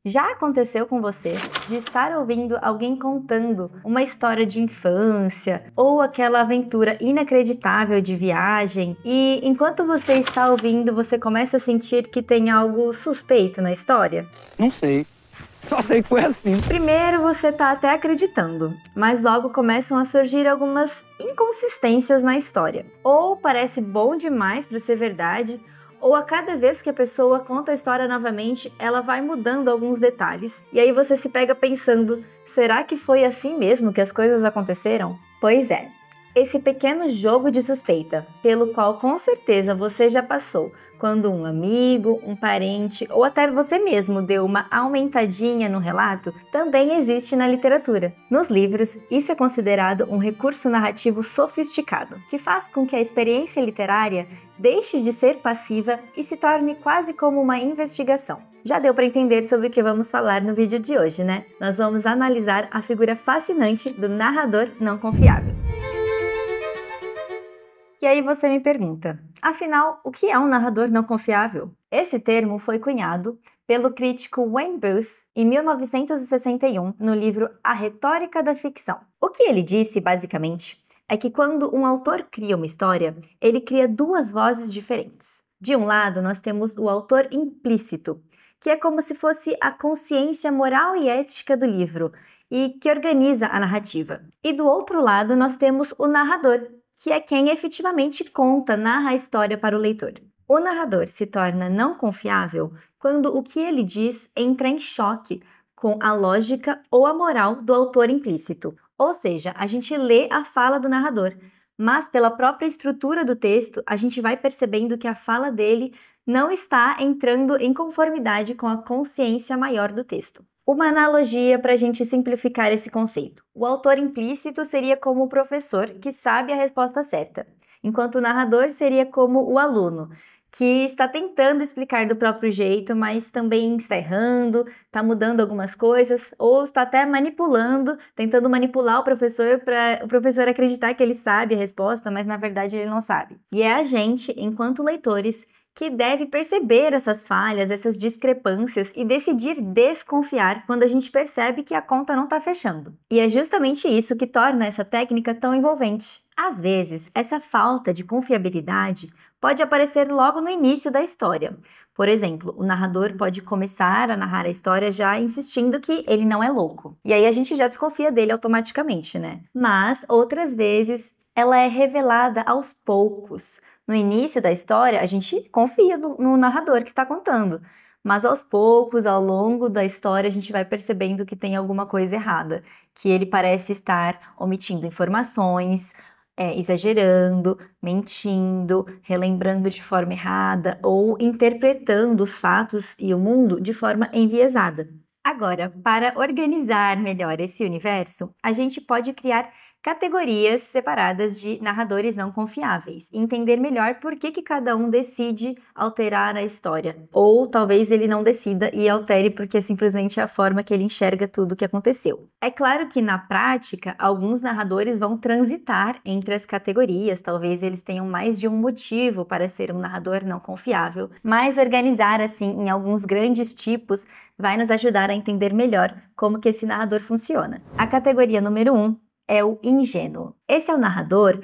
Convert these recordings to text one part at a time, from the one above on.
Já aconteceu com você de estar ouvindo alguém contando uma história de infância ou aquela aventura inacreditável de viagem e enquanto você está ouvindo, você começa a sentir que tem algo suspeito na história? Não sei. Só sei que foi assim. Primeiro você está até acreditando, mas logo começam a surgir algumas inconsistências na história. Ou parece bom demais para ser verdade, ou a cada vez que a pessoa conta a história novamente, ela vai mudando alguns detalhes. E aí você se pega pensando, será que foi assim mesmo que as coisas aconteceram? Pois é. Esse pequeno jogo de suspeita, pelo qual com certeza você já passou, quando um amigo, um parente ou até você mesmo deu uma aumentadinha no relato, também existe na literatura. Nos livros, isso é considerado um recurso narrativo sofisticado, que faz com que a experiência literária deixe de ser passiva e se torne quase como uma investigação. Já deu para entender sobre o que vamos falar no vídeo de hoje, né? Nós vamos analisar a figura fascinante do narrador não confiável. E aí você me pergunta, afinal, o que é um narrador não confiável? Esse termo foi cunhado pelo crítico Wayne Booth em 1961 no livro A Retórica da Ficção. O que ele disse, basicamente, é que quando um autor cria uma história, ele cria duas vozes diferentes. De um lado, nós temos o autor implícito, que é como se fosse a consciência moral e ética do livro e que organiza a narrativa. E do outro lado, nós temos o narrador, que é quem efetivamente conta, narra a história para o leitor. O narrador se torna não confiável quando o que ele diz entra em choque com a lógica ou a moral do autor implícito. Ou seja, a gente lê a fala do narrador, mas pela própria estrutura do texto, a gente vai percebendo que a fala dele não está entrando em conformidade com a consciência maior do texto. Uma analogia para a gente simplificar esse conceito. O autor implícito seria como o professor que sabe a resposta certa, enquanto o narrador seria como o aluno, que está tentando explicar do próprio jeito, mas também está errando, está mudando algumas coisas, ou está até manipulando, tentando manipular o professor para o professor acreditar que ele sabe a resposta, mas na verdade ele não sabe. E é a gente, enquanto leitores, que deve perceber essas falhas, essas discrepâncias e decidir desconfiar quando a gente percebe que a conta não está fechando. E é justamente isso que torna essa técnica tão envolvente. Às vezes, essa falta de confiabilidade pode aparecer logo no início da história. Por exemplo, o narrador pode começar a narrar a história já insistindo que ele não é louco. E aí a gente já desconfia dele automaticamente, né? Mas outras vezes ela é revelada aos poucos. No início da história, a gente confia no narrador que está contando, mas aos poucos, ao longo da história, a gente vai percebendo que tem alguma coisa errada, que ele parece estar omitindo informações, exagerando, mentindo, relembrando de forma errada ou interpretando os fatos e o mundo de forma enviesada. Agora, para organizar melhor esse universo, a gente pode criar categorias separadas de narradores não confiáveis e entender melhor por que cada um decide alterar a história. Ou talvez ele não decida e altere porque simplesmente é a forma que ele enxerga tudo o que aconteceu. É claro que na prática, alguns narradores vão transitar entre as categorias, talvez eles tenham mais de um motivo para ser um narrador não confiável, mas organizar assim em alguns grandes tipos vai nos ajudar a entender melhor como que esse narrador funciona. A categoria número 1 é o ingênuo. Esse é o narrador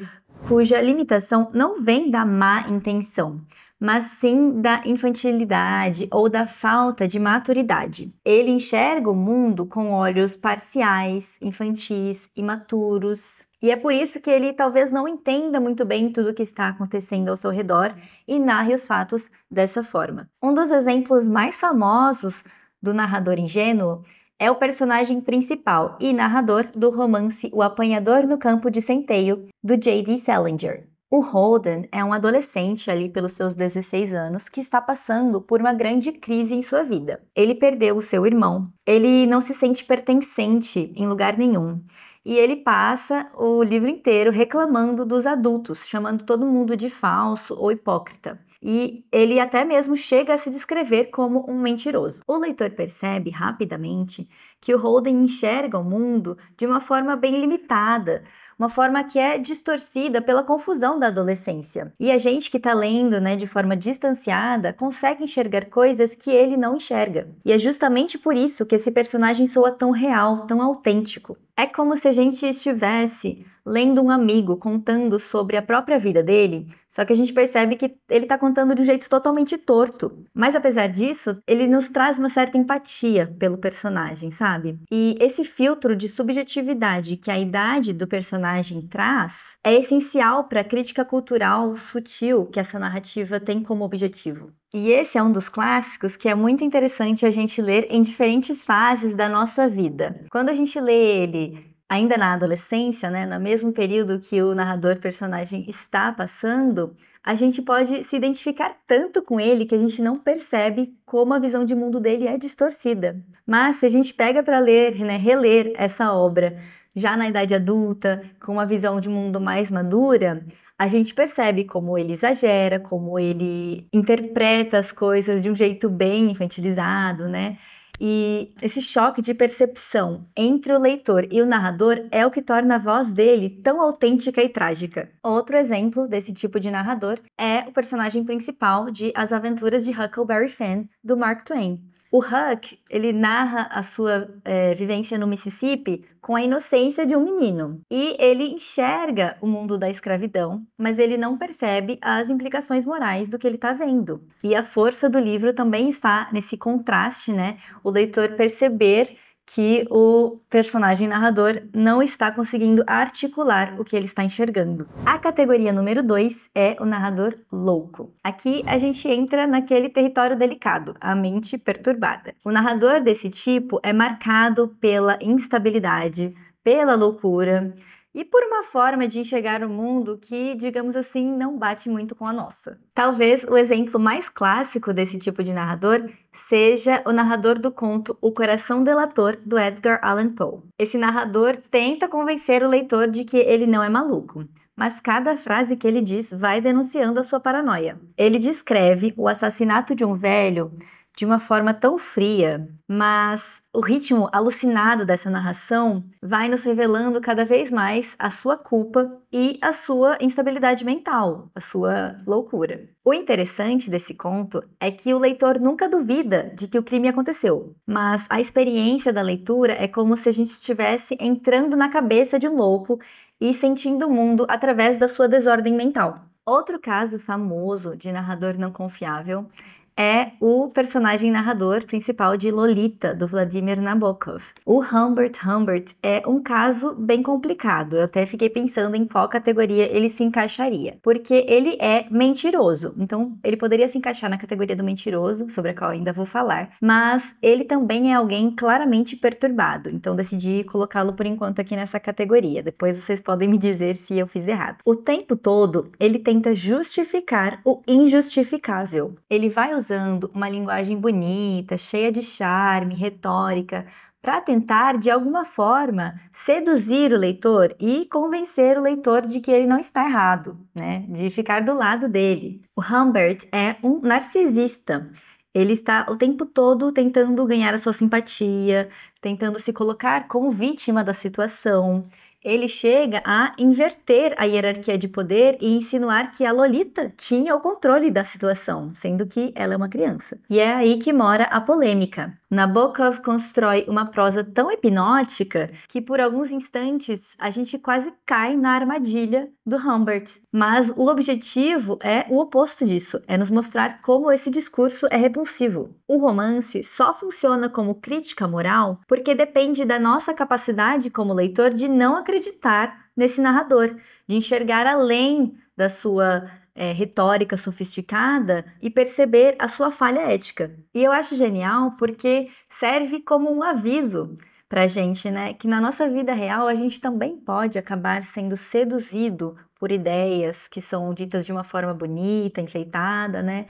cuja limitação não vem da má intenção, mas sim da infantilidade ou da falta de maturidade. Ele enxerga o mundo com olhos parciais, infantis, imaturos. E é por isso que ele talvez não entenda muito bem tudo o que está acontecendo ao seu redor e narre os fatos dessa forma. Um dos exemplos mais famosos do narrador ingênuo é o personagem principal e narrador do romance O Apanhador no Campo de Centeio, do J.D. Salinger. O Holden é um adolescente ali pelos seus 16 anos que está passando por uma grande crise em sua vida. Ele perdeu o seu irmão, ele não se sente pertencente em lugar nenhum. E ele passa o livro inteiro reclamando dos adultos, chamando todo mundo de falso ou hipócrita. E ele até mesmo chega a se descrever como um mentiroso. O leitor percebe rapidamente que o Holden enxerga o mundo de uma forma bem limitada, uma forma que é distorcida pela confusão da adolescência. E a gente que está lendo, né, de forma distanciada, consegue enxergar coisas que ele não enxerga. E é justamente por isso que esse personagem soa tão real, tão autêntico. É como se a gente estivesse lendo um amigo contando sobre a própria vida dele, só que a gente percebe que ele está contando de um jeito totalmente torto. Mas apesar disso, ele nos traz uma certa empatia pelo personagem, sabe? E esse filtro de subjetividade que a idade do personagem traz é essencial para a crítica cultural sutil que essa narrativa tem como objetivo. E esse é um dos clássicos que é muito interessante a gente ler em diferentes fases da nossa vida. Quando a gente lê ele ainda na adolescência, né, no mesmo período que o narrador personagem está passando, a gente pode se identificar tanto com ele que a gente não percebe como a visão de mundo dele é distorcida. Mas se a gente pega para ler, né, reler essa obra já na idade adulta, com uma visão de mundo mais madura, a gente percebe como ele exagera, como ele interpreta as coisas de um jeito bem infantilizado, né? E esse choque de percepção entre o leitor e o narrador é o que torna a voz dele tão autêntica e trágica. Outro exemplo desse tipo de narrador é o personagem principal de As Aventuras de Huckleberry Finn, do Mark Twain. O Huck, ele narra a sua vivência no Mississippi com a inocência de um menino. E ele enxerga o mundo da escravidão, mas ele não percebe as implicações morais do que ele está vendo. E a força do livro também está nesse contraste, né? O leitor perceber que o personagem narrador não está conseguindo articular o que ele está enxergando. A categoria número 2 é o narrador louco. Aqui a gente entra naquele território delicado, a mente perturbada. O narrador desse tipo é marcado pela instabilidade, pela loucura e por uma forma de enxergar o mundo que, digamos assim, não bate muito com a nossa. Talvez o exemplo mais clássico desse tipo de narrador seja o narrador do conto O Coração Delator, do Edgar Allan Poe. Esse narrador tenta convencer o leitor de que ele não é maluco, mas cada frase que ele diz vai denunciando a sua paranoia. Ele descreve o assassinato de um velho de uma forma tão fria, mas o ritmo alucinado dessa narração vai nos revelando cada vez mais a sua culpa e a sua instabilidade mental, a sua loucura. O interessante desse conto é que o leitor nunca duvida de que o crime aconteceu, mas a experiência da leitura é como se a gente estivesse entrando na cabeça de um louco e sentindo o mundo através da sua desordem mental. Outro caso famoso de narrador não confiável é o personagem narrador principal de Lolita, do Vladimir Nabokov. O Humbert Humbert é um caso bem complicado. Eu até fiquei pensando em qual categoria ele se encaixaria, porque ele é mentiroso. Então, ele poderia se encaixar na categoria do mentiroso, sobre a qual ainda vou falar, mas ele também é alguém claramente perturbado. Então, decidi colocá-lo por enquanto aqui nessa categoria. Depois vocês podem me dizer se eu fiz errado. O tempo todo, ele tenta justificar o injustificável. Ele vai usando uma linguagem bonita, cheia de charme, retórica, para tentar, de alguma forma, seduzir o leitor e convencer o leitor de que ele não está errado, né? De ficar do lado dele. O Humbert é um narcisista. Ele está o tempo todo tentando ganhar a sua simpatia, tentando se colocar como vítima da situação. Ele chega a inverter a hierarquia de poder e insinuar que a Lolita tinha o controle da situação, sendo que ela é uma criança. E é aí que mora a polêmica. Nabokov constrói uma prosa tão hipnótica que por alguns instantes a gente quase cai na armadilha do Humbert. Mas o objetivo é o oposto disso, é nos mostrar como esse discurso é repulsivo. O romance só funciona como crítica moral porque depende da nossa capacidade como leitor de não acreditar nesse narrador, de enxergar além da sua retórica sofisticada e perceber a sua falha ética. E eu acho genial porque serve como um aviso pra gente, né? Que na nossa vida real a gente também pode acabar sendo seduzido por ideias que são ditas de uma forma bonita, enfeitada, né?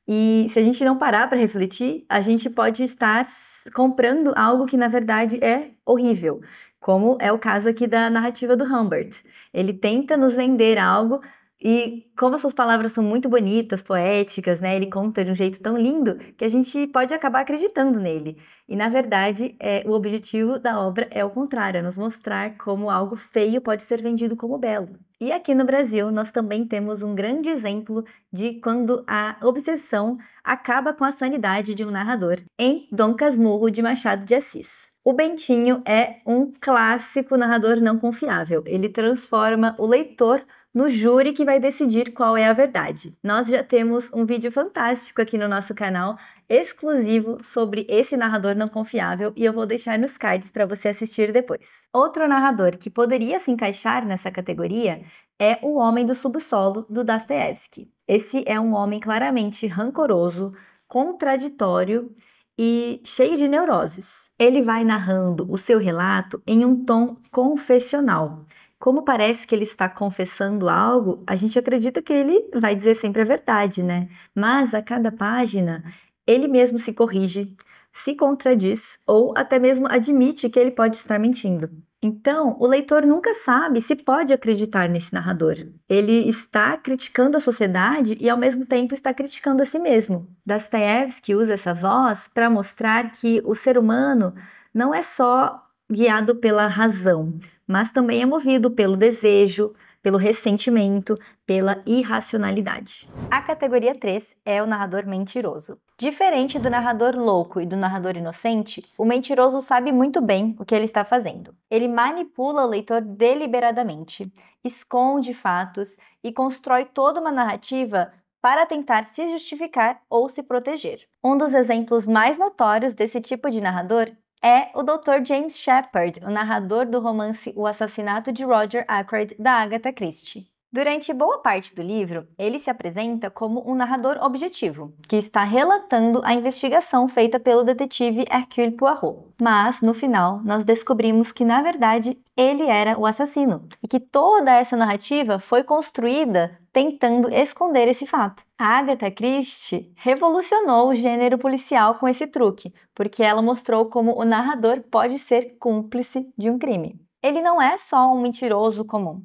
E se a gente não parar para refletir, a gente pode estar comprando algo que na verdade é horrível, como é o caso aqui da narrativa do Humbert. Ele tenta nos vender algo E como as suas palavras são muito bonitas, poéticas, né? Ele conta de um jeito tão lindo que a gente pode acabar acreditando nele. E na verdade, o objetivo da obra é o contrário, é nos mostrar como algo feio pode ser vendido como belo. E aqui no Brasil, nós também temos um grande exemplo de quando a obsessão acaba com a sanidade de um narrador, em Dom Casmurro de Machado de Assis. O Bentinho é um clássico narrador não confiável. Ele transforma o leitor no júri que vai decidir qual é a verdade. Nós já temos um vídeo fantástico aqui no nosso canal, exclusivo sobre esse narrador não confiável, e eu vou deixar nos cards para você assistir depois. Outro narrador que poderia se encaixar nessa categoria é o Homem do Subsolo, do Dostoiévski. Esse é um homem claramente rancoroso, contraditório e cheio de neuroses. Ele vai narrando o seu relato em um tom confessional. Como parece que ele está confessando algo, a gente acredita que ele vai dizer sempre a verdade, né? Mas a cada página, ele mesmo se corrige, se contradiz ou até mesmo admite que ele pode estar mentindo. Então, o leitor nunca sabe se pode acreditar nesse narrador. Ele está criticando a sociedade e, ao mesmo tempo, está criticando a si mesmo. Dostoiévski usa essa voz para mostrar que o ser humano não é só guiado pela razão, mas também é movido pelo desejo, pelo ressentimento, pela irracionalidade. A categoria 3 é o narrador mentiroso. Diferente do narrador louco e do narrador inocente, o mentiroso sabe muito bem o que ele está fazendo. Ele manipula o leitor deliberadamente, esconde fatos e constrói toda uma narrativa para tentar se justificar ou se proteger. Um dos exemplos mais notórios desse tipo de narrador é o Dr. James Shepard, o narrador do romance O Assassinato de Roger Ackroyd, da Agatha Christie. Durante boa parte do livro, ele se apresenta como um narrador objetivo, que está relatando a investigação feita pelo detetive Hercule Poirot. Mas, no final, nós descobrimos que, na verdade, ele era o assassino, e que toda essa narrativa foi construída tentando esconder esse fato. A Agatha Christie revolucionou o gênero policial com esse truque, porque ela mostrou como o narrador pode ser cúmplice de um crime. Ele não é só um mentiroso comum.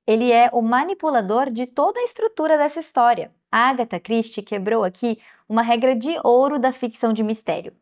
Ele é o manipulador de toda a estrutura dessa história. A Agatha Christie quebrou aqui uma regra de ouro da ficção de mistério.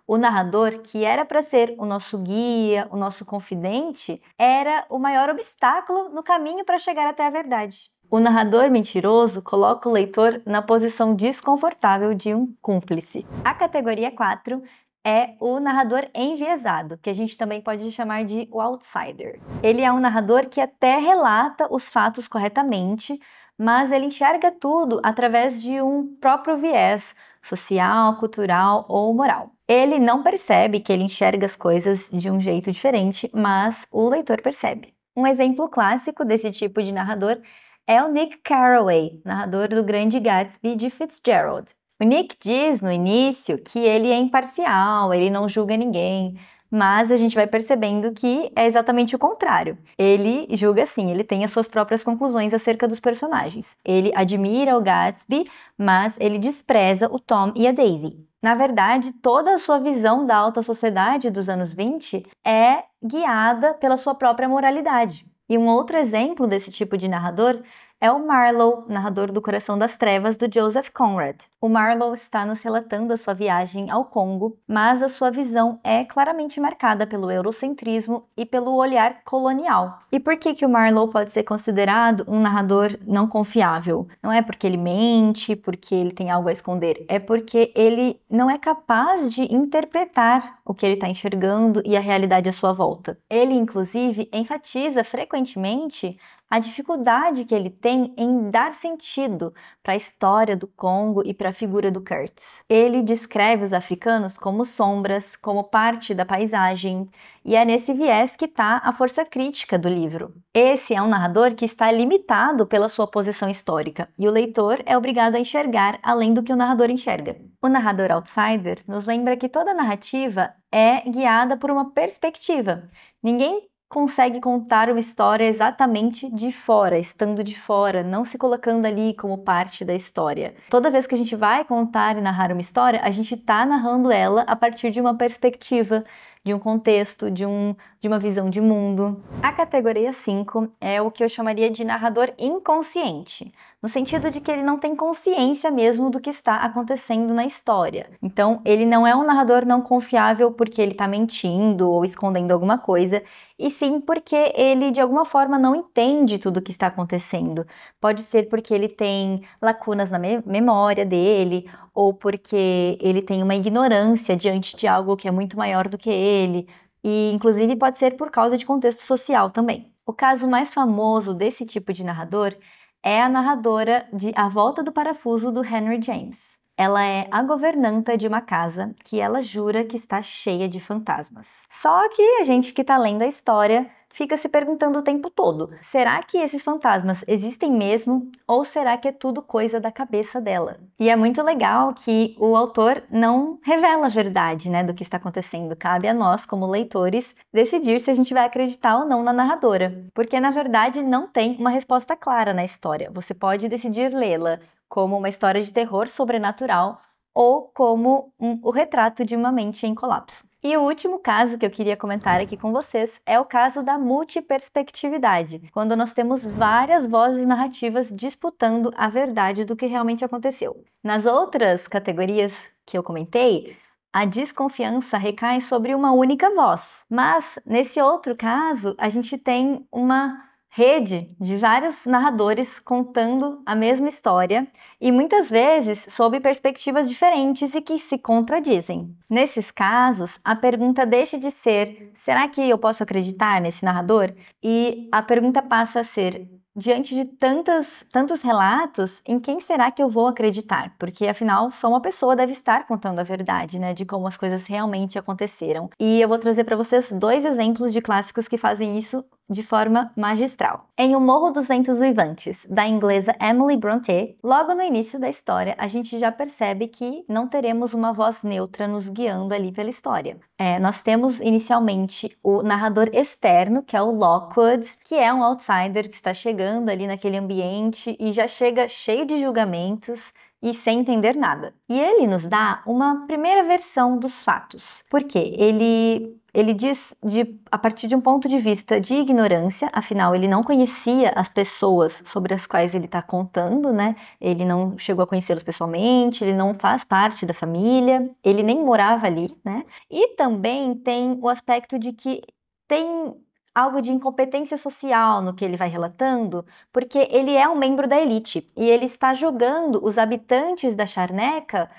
O narrador, que era para ser o nosso guia, o nosso confidente, era o maior obstáculo no caminho para chegar até a verdade. O narrador mentiroso coloca o leitor na posição desconfortável de um cúmplice. A categoria 4 é o narrador enviesado, que a gente também pode chamar de o outsider. Ele é um narrador que até relata os fatos corretamente, mas ele enxerga tudo através de um próprio viés social, cultural ou moral. Ele não percebe que ele enxerga as coisas de um jeito diferente, mas o leitor percebe. Um exemplo clássico desse tipo de narrador é o Nick Carraway, narrador do Grande Gatsby de Fitzgerald. O Nick diz no início que ele é imparcial, ele não julga ninguém, mas a gente vai percebendo que é exatamente o contrário. Ele julga sim, ele tem as suas próprias conclusões acerca dos personagens. Ele admira o Gatsby, mas ele despreza o Tom e a Daisy. Na verdade, toda a sua visão da alta sociedade dos anos 20 é guiada pela sua própria moralidade. E um outro exemplo desse tipo de narrador é o Marlowe, narrador do Coração das Trevas, do Joseph Conrad. O Marlowe está nos relatando a sua viagem ao Congo, mas a sua visão é claramente marcada pelo eurocentrismo e pelo olhar colonial. E por que o Marlowe pode ser considerado um narrador não confiável? Não é porque ele mente, porque ele tem algo a esconder, é porque ele não é capaz de interpretar o que ele está enxergando e a realidade à sua volta. Ele, inclusive, enfatiza frequentemente a dificuldade que ele tem em dar sentido para a história do Congo e para a figura do Kurtz. Ele descreve os africanos como sombras, como parte da paisagem, e é nesse viés que está a força crítica do livro. Esse é um narrador que está limitado pela sua posição histórica, e o leitor é obrigado a enxergar além do que o narrador enxerga. O narrador outsider nos lembra que toda narrativa é guiada por uma perspectiva. Ninguém consegue contar uma história exatamente de fora, estando de fora, não se colocando ali como parte da história. Toda vez que a gente vai contar e narrar uma história, a gente está narrando ela a partir de uma perspectiva, de um contexto, de uma visão de mundo. A categoria 5 é o que eu chamaria de narrador inconsciente, no sentido de que ele não tem consciência mesmo do que está acontecendo na história. Então, ele não é um narrador não confiável porque ele está mentindo ou escondendo alguma coisa, e sim porque ele, de alguma forma, não entende tudo o que está acontecendo. Pode ser porque ele tem lacunas na memória dele, ou porque ele tem uma ignorância diante de algo que é muito maior do que ele, e inclusive pode ser por causa de contexto social também. O caso mais famoso desse tipo de narrador é a narradora de A Volta do Parafuso, do Henry James. Ela é a governanta de uma casa que ela jura que está cheia de fantasmas. Só que a gente que está lendo a história fica se perguntando o tempo todo: será que esses fantasmas existem mesmo? Ou será que é tudo coisa da cabeça dela? E é muito legal que o autor não revela a verdade, né, do que está acontecendo. Cabe a nós, como leitores, decidir se a gente vai acreditar ou não na narradora. Porque, na verdade, não tem uma resposta clara na história. Você pode decidir lê-la como uma história de terror sobrenatural ou como o retrato de uma mente em colapso. E o último caso que eu queria comentar aqui com vocês é o caso da multiperspectividade, quando nós temos várias vozes narrativas disputando a verdade do que realmente aconteceu. Nas outras categorias que eu comentei, a desconfiança recai sobre uma única voz, mas nesse outro caso a gente tem uma rede de vários narradores contando a mesma história e muitas vezes sob perspectivas diferentes e que se contradizem. Nesses casos, a pergunta deixa de ser: será que eu posso acreditar nesse narrador? E a pergunta passa a ser: diante de tantos relatos, em quem será que eu vou acreditar? Porque, afinal, só uma pessoa deve estar contando a verdade, né? De como as coisas realmente aconteceram. E eu vou trazer para vocês 2 exemplos de clássicos que fazem isso de forma magistral. Em O Morro dos Ventos Uivantes, da inglesa Emily Brontë, logo no início da história, a gente já percebe que não teremos uma voz neutra nos guiando ali pela história. Nós temos inicialmente o narrador externo, que é o Lockwood, que é um outsider que está chegando ali naquele ambiente e já chega cheio de julgamentos e sem entender nada. E ele nos dá uma primeira versão dos fatos. Por quê? Ele diz a partir de um ponto de vista de ignorância, afinal ele não conhecia as pessoas sobre as quais ele está contando, né? Ele não chegou a conhecê-los pessoalmente, ele não faz parte da família, ele nem morava ali, né? E também tem o aspecto de que tem algo de incompetência social no que ele vai relatando, porque ele é um membro da elite e ele está julgando os habitantes da Charneca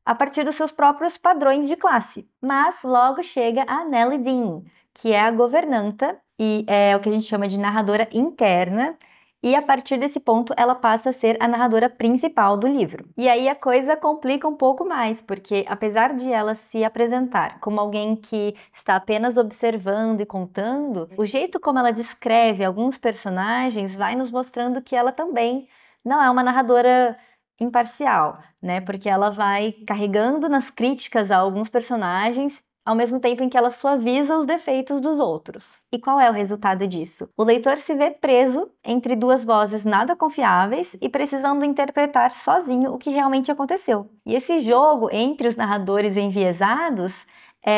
a partir dos seus próprios padrões de classe. Mas logo chega a Nellie Dean, que é a governanta e é o que a gente chama de narradora interna, e a partir desse ponto ela passa a ser a narradora principal do livro. E aí a coisa complica um pouco mais, porque apesar de ela se apresentar como alguém que está apenas observando e contando, o jeito como ela descreve alguns personagens vai nos mostrando que ela também não é uma narradora imparcial, né? Porque ela vai carregando nas críticas a alguns personagens ao mesmo tempo em que ela suaviza os defeitos dos outros. E qual é o resultado disso? O leitor se vê preso entre 2 vozes nada confiáveis e precisando interpretar sozinho o que realmente aconteceu. E esse jogo entre os narradores enviesados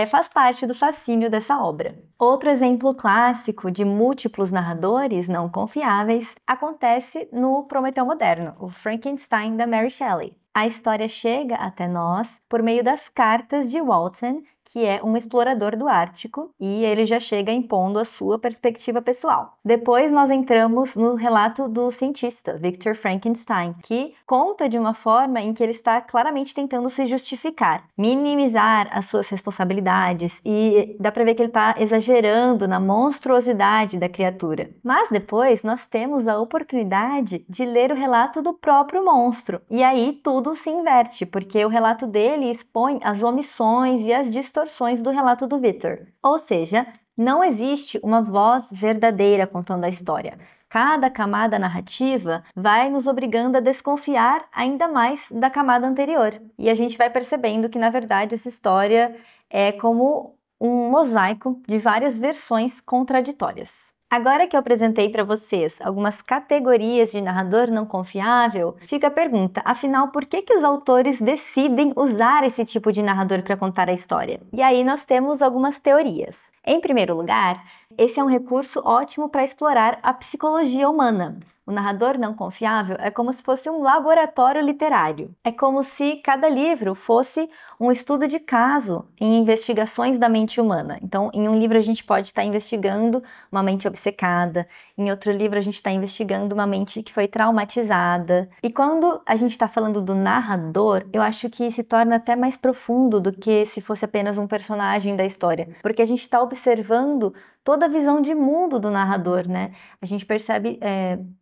faz parte do fascínio dessa obra. Outro exemplo clássico de múltiplos narradores não confiáveis acontece no Prometeu Moderno, o Frankenstein da Mary Shelley. A história chega até nós por meio das cartas de Walton, que é um explorador do Ártico, e ele já chega impondo a sua perspectiva pessoal. Depois nós entramos no relato do cientista, Victor Frankenstein, que conta de uma forma em que ele está claramente tentando se justificar, minimizar as suas responsabilidades, e dá pra ver que ele está exagerando na monstruosidade da criatura. Mas depois nós temos a oportunidade de ler o relato do próprio monstro, e aí tudo se inverte, porque o relato dele expõe as omissões e as distorções do relato do Victor. Ou seja, não existe uma voz verdadeira contando a história. Cada camada narrativa vai nos obrigando a desconfiar ainda mais da camada anterior. E a gente vai percebendo que, na verdade, essa história é como um mosaico de várias versões contraditórias. Agora que eu apresentei para vocês algumas categorias de narrador não confiável, fica a pergunta, afinal, por que os autores decidem usar esse tipo de narrador para contar a história? E aí nós temos algumas teorias. Em primeiro lugar, esse é um recurso ótimo para explorar a psicologia humana. O narrador não confiável é como se fosse um laboratório literário. É como se cada livro fosse um estudo de caso em investigações da mente humana. Então, em um livro a gente pode estar investigando uma mente obcecada, em outro livro a gente está investigando uma mente que foi traumatizada. E quando a gente está falando do narrador, eu acho que se torna até mais profundo do que se fosse apenas um personagem da história, porque a gente está observando toda a visão de mundo do narrador, né? A gente percebe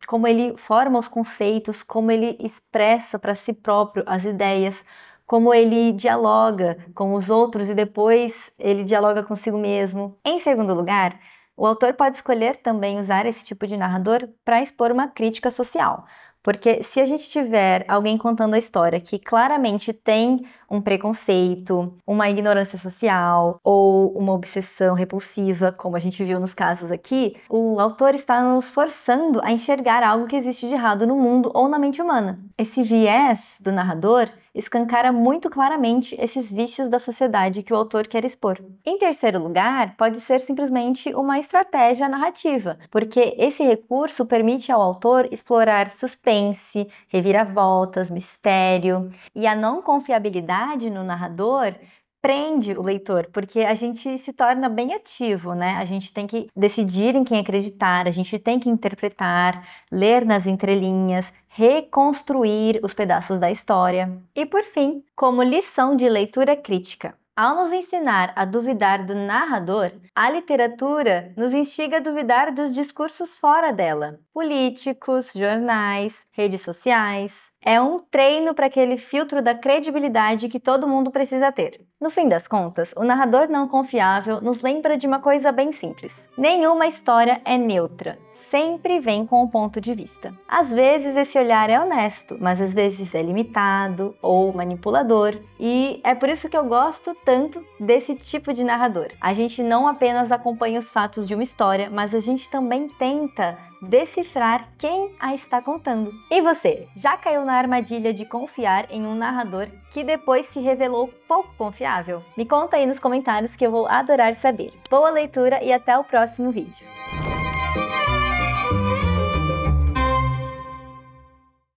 como ele forma os conceitos, como ele expressa para si próprio as ideias, como ele dialoga com os outros e depois ele dialoga consigo mesmo. Em segundo lugar, o autor pode escolher também usar esse tipo de narrador para expor uma crítica social. Porque se a gente tiver alguém contando a história que claramente tem um preconceito, uma ignorância social ou uma obsessão repulsiva, como a gente viu nos casos aqui, o autor está nos forçando a enxergar algo que existe de errado no mundo ou na mente humana. Esse viés do narrador escancara muito claramente esses vícios da sociedade que o autor quer expor. Em terceiro lugar, pode ser simplesmente uma estratégia narrativa, porque esse recurso permite ao autor explorar suspense, reviravoltas, mistério, e a não confiabilidade no narrador prende o leitor, porque a gente se torna bem ativo, né? A gente tem que decidir em quem acreditar, a gente tem que interpretar, ler nas entrelinhas, reconstruir os pedaços da história. E por fim, como lição de leitura crítica. Ao nos ensinar a duvidar do narrador, a literatura nos instiga a duvidar dos discursos fora dela. Políticos, jornais, redes sociais. É um treino para aquele filtro da credibilidade que todo mundo precisa ter. No fim das contas, o narrador não confiável nos lembra de uma coisa bem simples. Nenhuma história é neutra. Sempre vem com um ponto de vista. Às vezes esse olhar é honesto, mas às vezes é limitado ou manipulador, e é por isso que eu gosto tanto desse tipo de narrador. A gente não apenas acompanha os fatos de uma história, mas a gente também tenta decifrar quem a está contando. E você, já caiu na armadilha de confiar em um narrador que depois se revelou pouco confiável? Me conta aí nos comentários que eu vou adorar saber. Boa leitura e até o próximo vídeo!